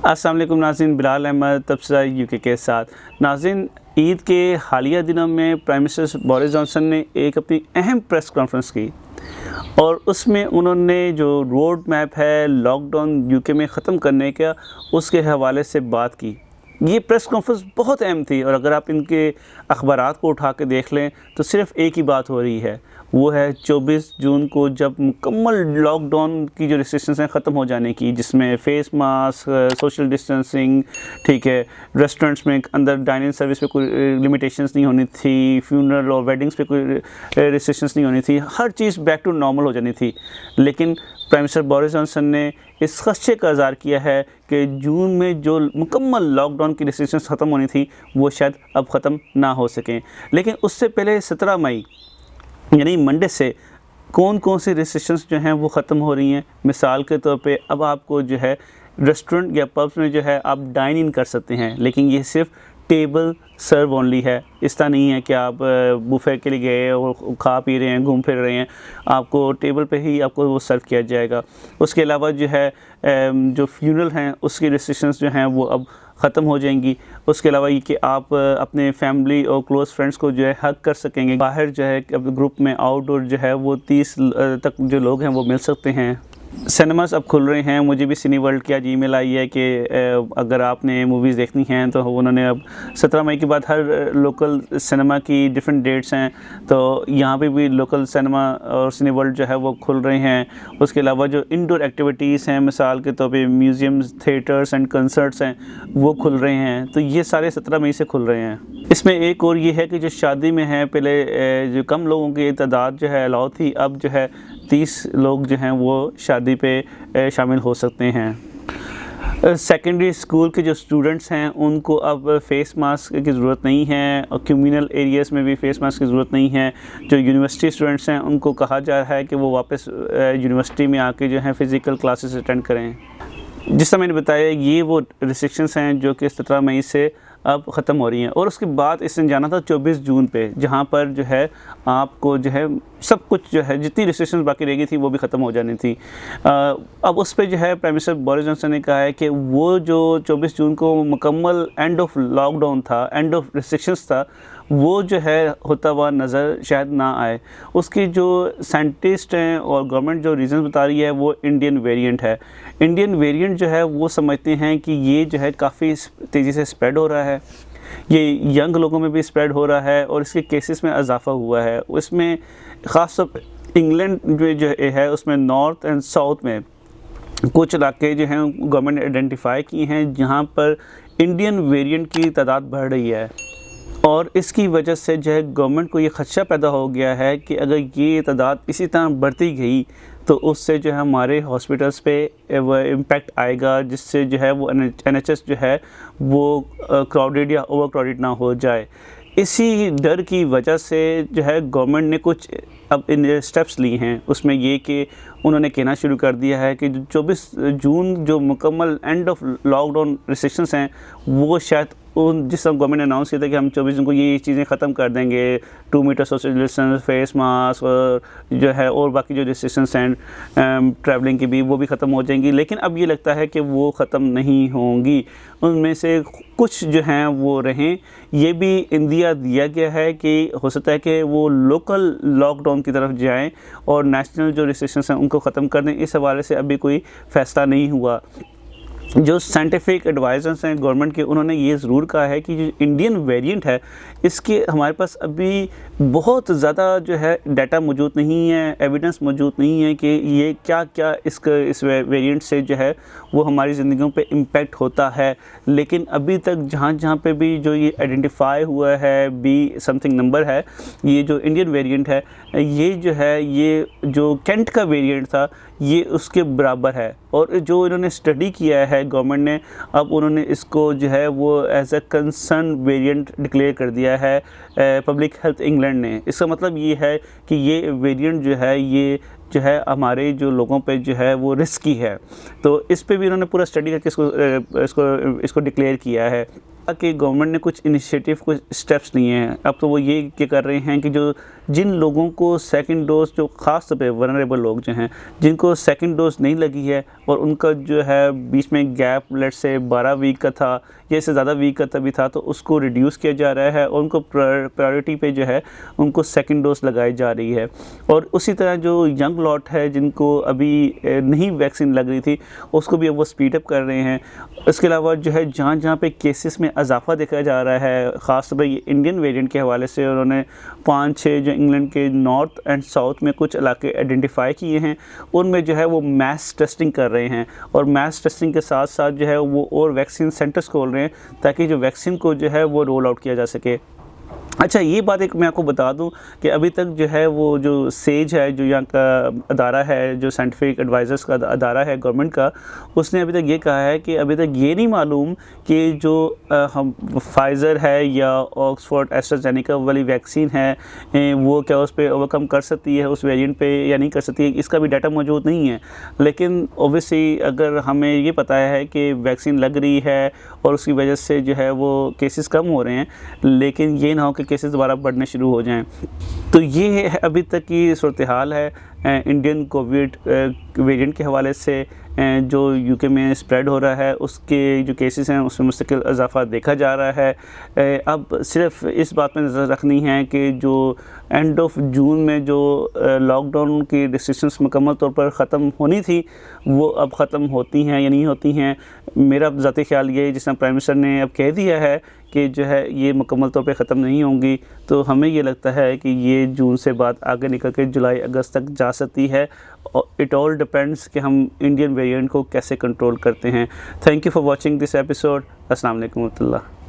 अस्सलाम वालेकुम नाज़रीन, बिलाल अहमद तबसरा यूके के साथ। नाज़रीन, ईद के हालिया दिनों में प्राइम मिनिस्टर बोरिस जॉनसन ने एक अपनी अहम प्रेस कॉन्फ्रेंस की और उसमें उन्होंने जो रोड मैप है लॉकडाउन यूके में ख़त्म करने का, उसके हवाले से बात की। ये प्रेस कॉन्फ्रेंस बहुत अहम थी और अगर आप इनके अखबारात को उठा के देख लें तो सिर्फ़ एक ही बात हो रही है, वो है 24 जून को जब मुकम्मल लॉकडाउन की जो रिस्ट्रिक्शंस हैं ख़त्म हो जाने की, जिसमें फ़ेस मास्क, सोशल डिस्टेंसिंग, ठीक है, रेस्टोरेंट्स में अंदर डाइनिंग सर्विस पे कोई लिमिटेशंस नहीं होनी थी, फ्यूनरल और वेडिंग्स पे कोई रिस्ट्रिक्शंस नहीं होनी थी, हर चीज़ बैक टू नॉर्मल हो जानी थी। लेकिन प्राइम मिनिस्टर बोरिस जॉनसन ने इस ख़दशे का इज़हार किया है कि जून में जो मुकम्मल लॉकडाउन की रिस्ट्रिक्शंस ख़त्म होनी थी वो शायद अब ख़त्म ना हो सकें। लेकिन उससे पहले 17 मई यानी मंडे से कौन कौन सी रिस्ट्रिक्शंस जो हैं वो ख़त्म हो रही हैं। मिसाल के तौर पे अब आपको जो है रेस्टोरेंट या पब्स में जो है आप डाइन इन कर सकते हैं, लेकिन ये सिर्फ टेबल सर्व ओनली है। इस तरह नहीं है कि आप बुफे के लिए गए और खा पी रहे हैं, घूम फिर रहे हैं, आपको टेबल पे ही आपको वो सर्व किया जाएगा। उसके अलावा जो है जो फ्यूनरल हैं उसकी रिस्ट्रिक्शंस जो हैं वो अब ख़त्म हो जाएंगी। उसके अलावा ये कि आप अपने फैमिली और क्लोज़ फ्रेंड्स को जो है हग कर सकेंगे। बाहर जो है ग्रुप में आउटडोर जो है वो 30 तक जो लोग हैं वो मिल सकते हैं। सिनेमास अब खुल रहे हैं। मुझे भी सिनी वर्ल्ड की आज ईमेल आई है कि अगर आपने मूवीज़ देखनी हैं तो उन्होंने अब 17 मई के बाद हर लोकल सिनेमा की डिफरेंट डेट्स हैं, तो यहाँ पे भी लोकल सिनेमा और सिनी वर्ल्ड जो है वो खुल रहे हैं। उसके अलावा जो इंडोर एक्टिविटीज़ हैं, मिसाल के तौर पे म्यूज़ियम्स, थिएटर्स एंड कंसर्ट्स हैं, वो खुल रहे हैं। तो ये सारे 17 मई से खुल रहे हैं। इसमें एक और ये है कि जो शादी में है, पहले जो कम लोगों की तादाद जो है अलाउ थी, अब जो है 30 लोग जो हैं वो शादी पे शामिल हो सकते हैं। सेकेंडरी स्कूल के जो स्टूडेंट्स हैं उनको अब फ़ेस मास्क की ज़रूरत नहीं है और कम्युनल एरियाज़ में भी फ़ेस मास्क की ज़रूरत नहीं है। जो यूनिवर्सिटी स्टूडेंट्स हैं उनको कहा जा रहा है कि वो वापस यूनिवर्सिटी में आके जो है फ़िज़िकल क्लासेस अटेंड करें। जिस तरह मैंने बताया, ये वो रिस्ट्रिक्शंस हैं जो कि 17 मई से अब ख़त्म हो रही हैं। और उसके बाद इसने जाना था 24 जून पे, जहाँ पर जो है आपको जो है सब कुछ जो है जितनी रिस्ट्रिक्शंस बाकी रह गई थी वो भी ख़त्म हो जानी थी। अब उस पे जो है प्राइम मिनिस्टर बोरिस जॉनसन ने कहा है कि वो जो 24 जून को मुकम्मल एंड ऑफ लॉकडाउन था, एंड ऑफ रिस्ट्रिक्शंस था, वो जो है होता हुआ नज़र शायद ना आए। उसकी जो साइंटिस्ट हैं और गवर्नमेंट जो रीज़न बता रही है वो इंडियन वेरिएंट है। इंडियन वेरिएंट जो है वो समझते हैं कि ये जो है काफ़ी तेज़ी से स्प्रेड हो रहा है, ये यंग लोगों में भी स्प्रेड हो रहा है और इसके केसेस में इजाफा हुआ है। उसमें ख़ास तौर पर इंग्लैंड में जो है उसमें नॉर्थ एंड साउथ में कुछ इलाके जो हैं गवर्नमेंट ने आइडेंटिफाई किए हैं जहाँ पर इंडियन वेरिएंट की तादाद बढ़ रही है। और इसकी वजह से जो है गवर्नमेंट को ये खदशा पैदा हो गया है कि अगर ये तादाद इसी तरह बढ़ती गई तो उससे जो है हमारे हॉस्पिटल्स पे वो इम्पैक्ट आएगा, जिससे जो है वो NHS जो है वो क्राउडेड या ओवर क्राउडेड ना हो जाए। इसी डर की वजह से जो है गवर्नमेंट ने कुछ अब इन स्टेप्स लिए हैं। उसमें ये कि उन्होंने कहना शुरू कर दिया है कि 24 जून जो मुकम्मल एंड ऑफ लॉकडाउन रिस्ट्रिक्शंस हैं वो शायद जिस तरह गवर्नमेंट ने अनाउंस किया था कि हम 24 जून को ये चीज़ें ख़त्म कर देंगे, 2 metre social distance, face mask और जो है और बाकी जो रिस्ट्रिक्शंस हैं ट्रैवलिंग की भी, वो भी ख़त्म हो जाएंगी। लेकिन अब ये लगता है कि वो ख़त्म नहीं होंगी। उनमें से कुछ जो हैं वो रहें। ये भी इंदिया दिया गया है कि हो सकता है कि वो लोकल लॉकडाउन की तरफ जाएं और नेशनल जो रिस्ट्रिक्शंस हैं उनको ख़त्म कर दें। इस हवाले से अभी कोई फ़ैसला नहीं हुआ। जो साइंटिफिक एडवाइज़र्स हैं गवर्नमेंट के, उन्होंने ये ज़रूर कहा है कि जो इंडियन वेरिएंट है इसके हमारे पास अभी बहुत ज़्यादा जो है डाटा मौजूद नहीं है, एविडेंस मौजूद नहीं है कि ये क्या इस वेरिएंट से जो है वो हमारी ज़िंदगियों पे इम्पैक्ट होता है। लेकिन अभी तक जहाँ पे भी जो ये आइडेंटिफाई हुआ है, बी समथिंग नंबर है, ये जो इंडियन वेरिएंट है, ये जो है ये जो कैंट का वेरिएंट था ये उसके बराबर है। और जो इन्होंने स्टडी किया है गवर्नमेंट ने, अब उन्होंने इसको जो है वो as a concern variant declare कर दिया है पब्लिक हेल्थ इंग्लैंड ने। इसका मतलब ये है कि ये वेरिएंट जो है ये जो है हमारे जो लोगों पे जो है वो रिस्की है। तो इस पे भी इन्होंने पूरा स्टडी करके इसको डिक्लेयर किया है। कि गवर्नमेंट ने कुछ इनिशिएटिव, कुछ स्टेप्स लिए हैं। अब तो वो ये क्या कर रहे हैं कि जो जिन लोगों को सेकंड डोज, जो ख़ास तौर पे वनरेबल लोग जो हैं जिनको सेकंड डोज नहीं लगी है और उनका जो है बीच में गैप लेट से 12 वीक का था या इससे ज़्यादा वीक का भी था, तो उसको रिड्यूस किया जा रहा है और उनको प्रायोरिटी पे जो है उनको सेकंड डोज लगाई जा रही है। और उसी तरह जो यंग लॉट है जिनको अभी नहीं वैक्सीन लग रही थी, उसको भी अब वो स्पीड अप कर रहे हैं। इसके अलावा जो है जहाँ जहाँ पे केसेस में इजाफा देखा जा रहा है, ख़ास तौर पर ये इंडियन वेरिएंट के हवाले से उन्होंने 5-6 जो इंग्लैंड के नॉर्थ एंड साउथ में कुछ इलाके आइडेंटिफाई किए हैं, उनमें जो है वो मैस टेस्टिंग कर रहे हैं और मैस टेस्टिंग के साथ साथ जो है वो और वैक्सीन सेंटर्स खोल रहे हैं ताकि जो वैक्सीन को जो है वो रोल आउट किया जा सके। अच्छा, ये बात एक मैं आपको बता दूं कि अभी तक जो है वो जो सेज है, जो यहाँ का अदारा है, जो साइंटिफिक एडवाइज़र्स का अदारा है गवर्नमेंट का, उसने अभी तक ये कहा है कि अभी तक ये नहीं मालूम कि जो हम फाइज़र है या ऑक्सफोर्ड एस्ट्राजेनेका वाली वैक्सीन है वो क्या उस पर ओवरकम कर सकती है उस वेरिएंट पे या नहीं कर सकती है, इसका भी डाटा मौजूद नहीं है। लेकिन ओबियसली अगर हमें ये पता है कि वैक्सीन लग रही है और उसकी वजह से जो है वो केसेस कम हो रहे हैं, लेकिन ये ना हो कि केसेस दोबारा बढ़ने शुरू हो जाएं, तो ये है अभी तक की सूरत हाल है इंडियन कोविड वेरिएंट के हवाले से जो यूके में स्प्रेड हो रहा है। उसके जो केसेस हैं उसमें मुस्तकिल इजाफा देखा जा रहा है। अब सिर्फ इस बात पर नज़र रखनी है कि जो एंड ऑफ जून में जो लॉकडाउन की रिस्ट्रिक्शंस मुकम्मल तौर पर ख़त्म होनी थी वो अब ख़त्म होती हैं या नहीं होती हैं। मेरा ज़ाती ख्याल ये, जिस तरह प्राइम मिनिस्टर ने अब कह दिया है कि जो है ये मुकम्मल तौर पे ख़त्म नहीं होंगी, तो हमें ये लगता है कि ये जून से बात आगे निकल के जुलाई अगस्त तक जा सकती है। इट ऑल डिपेंड्स कि हम इंडियन वेरिएंट को कैसे कंट्रोल करते हैं। Thank you for watching this episode. अस्सलाम वालेकुम।